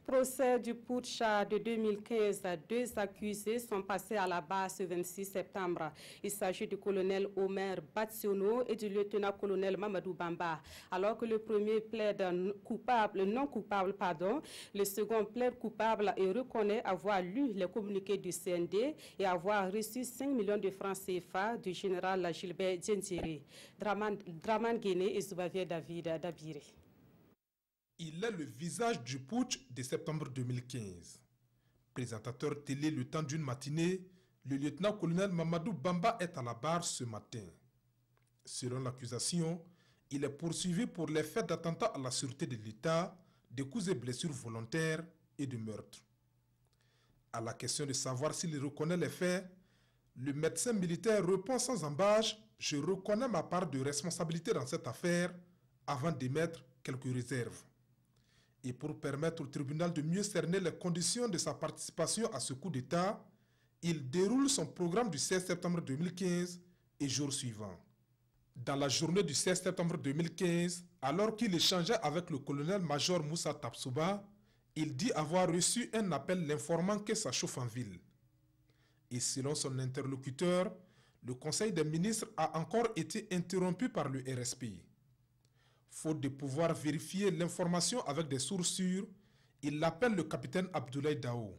Procès du putsch de 2015, deux accusés sont passés à la barre ce 26 septembre. Il s'agit du colonel Omer Batsiono et du lieutenant-colonel Mamadou Bamba. Alors que le premier plaide non coupable, le second plaide coupable et reconnaît avoir lu les communiqués du CND et avoir reçu 5 millions de francs CFA du général Gilbert Diendéré. Draman Guéné et Zoubavier David Dabiré. Il est le visage du putsch de septembre 2015. Présentateur télé le temps d'une matinée, le lieutenant-colonel Mamadou Bamba est à la barre ce matin. Selon l'accusation, il est poursuivi pour les faits d'attentat à la sûreté de l'État, de coups et blessures volontaires et de meurtre. À la question de savoir s'il reconnaît les faits, le médecin militaire répond sans ambages « Je reconnais ma part de responsabilité dans cette affaire » avant d'émettre quelques réserves. Et pour permettre au tribunal de mieux cerner les conditions de sa participation à ce coup d'État, il déroule son programme du 16 septembre 2015 et jour suivant. Dans la journée du 16 septembre 2015, alors qu'il échangeait avec le colonel-major Moussa Tapsouba, il dit avoir reçu un appel l'informant que ça chauffe en ville. Et selon son interlocuteur, le Conseil des ministres a encore été interrompu par le RSP. Faute de pouvoir vérifier l'information avec des sources sûres, il appelle le capitaine Abdoulaye Dao.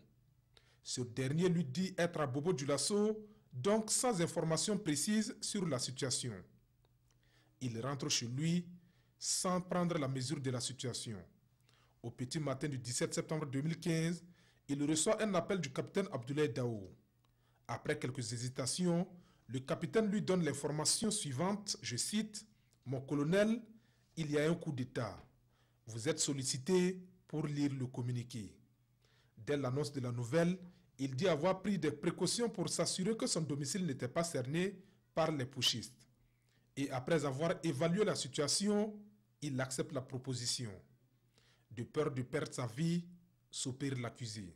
Ce dernier lui dit être à Bobo Dioulasso, donc sans information précise sur la situation. Il rentre chez lui sans prendre la mesure de la situation. Au petit matin du 17 septembre 2015, il reçoit un appel du capitaine Abdoulaye Dao. Après quelques hésitations, le capitaine lui donne l'information suivante, je cite, « Mon colonel, il y a un coup d'État. Vous êtes sollicité pour lire le communiqué. » Dès l'annonce de la nouvelle, il dit avoir pris des précautions pour s'assurer que son domicile n'était pas cerné par les putschistes. Et après avoir évalué la situation, il accepte la proposition. De peur de perdre sa vie, soupire l'accusé.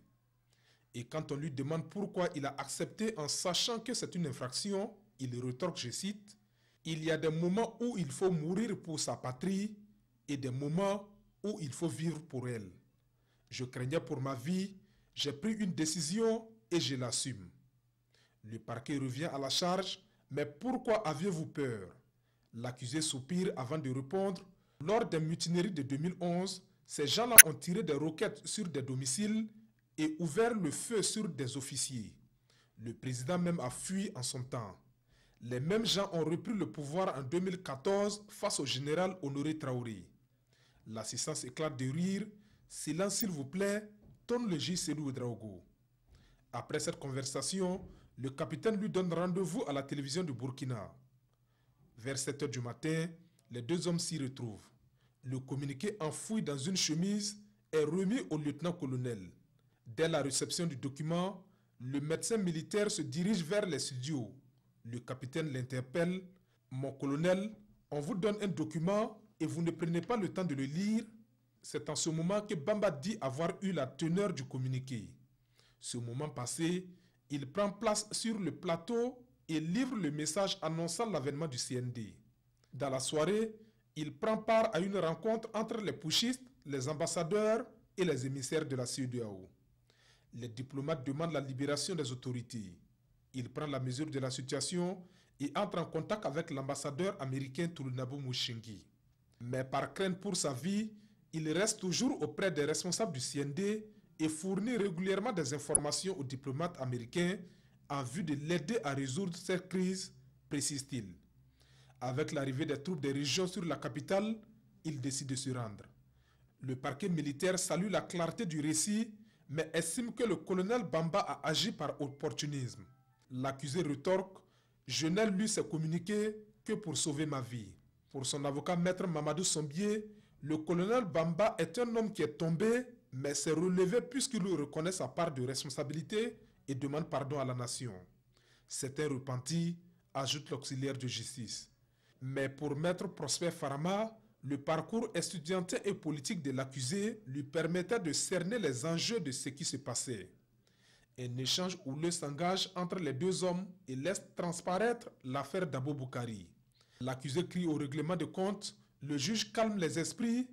Et quand on lui demande pourquoi il a accepté en sachant que c'est une infraction, il retorque, je cite, « Il y a des moments où il faut mourir pour sa patrie et des moments où il faut vivre pour elle. Je craignais pour ma vie, j'ai pris une décision et je l'assume. » Le parquet revient à la charge, mais pourquoi aviez-vous peur? L'accusé soupire avant de répondre, « Lors des mutineries de 2011, ces gens-là ont tiré des roquettes sur des domiciles et ouvert le feu sur des officiers. Le président même a fui en son temps. Les mêmes gens ont repris le pouvoir en 2014 face au général Honoré Traoré. » L'assistance éclate de rire. « Silence s'il vous plaît, tonne le juge Sédou Ouedraogo. » Après cette conversation, le capitaine lui donne rendez-vous à la télévision du Burkina. Vers 7 h du matin, les deux hommes s'y retrouvent. Le communiqué enfoui dans une chemise est remis au lieutenant-colonel. Dès la réception du document, le médecin militaire se dirige vers les studios. Le capitaine l'interpelle. « Mon colonel, on vous donne un document et vous ne prenez pas le temps de le lire. » C'est en ce moment que Bamba dit avoir eu la teneur du communiqué. Ce moment passé, il prend place sur le plateau et livre le message annonçant l'avènement du CND. Dans la soirée, il prend part à une rencontre entre les putschistes, les ambassadeurs et les émissaires de la CEDEAO. Les diplomates demandent la libération des autorités. Il prend la mesure de la situation et entre en contact avec l'ambassadeur américain Toulunabo Mouchengi. Mais par crainte pour sa vie, il reste toujours auprès des responsables du CND et fournit régulièrement des informations aux diplomates américains en vue de l'aider à résoudre cette crise, précise-t-il. Avec l'arrivée des troupes des régions sur la capitale, il décide de se rendre. Le parquet militaire salue la clarté du récit, mais estime que le colonel Bamba a agi par opportunisme. L'accusé retorque « Je n'ai lu ces communiqués que pour sauver ma vie. » Pour son avocat maître Mamadou Sombier, le colonel Bamba est un homme qui est tombé, mais s'est relevé puisqu'il reconnaît sa part de responsabilité et demande pardon à la nation. C'est un repenti, ajoute l'auxiliaire de justice. Mais pour maître Prosper Farama, le parcours estudiantin et politique de l'accusé lui permettait de cerner les enjeux de ce qui se passait. Un échange houleux s'engage entre les deux hommes et laisse transparaître l'affaire d'Abo Boukari. L'accusé crie au règlement de compte, le juge calme les esprits,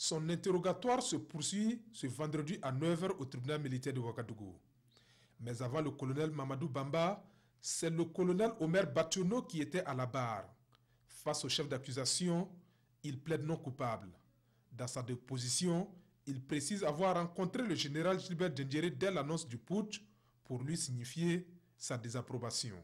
Son interrogatoire se poursuit ce vendredi à 9 h au tribunal militaire de Ouagadougou. Mais avant le colonel Mamadou Bamba, c'est le colonel Omer Bationo qui était à la barre. Face au chef d'accusation, il plaide non coupable. Dans sa déposition, il précise avoir rencontré le général Gilbert Diendéré dès l'annonce du putsch pour lui signifier sa désapprobation.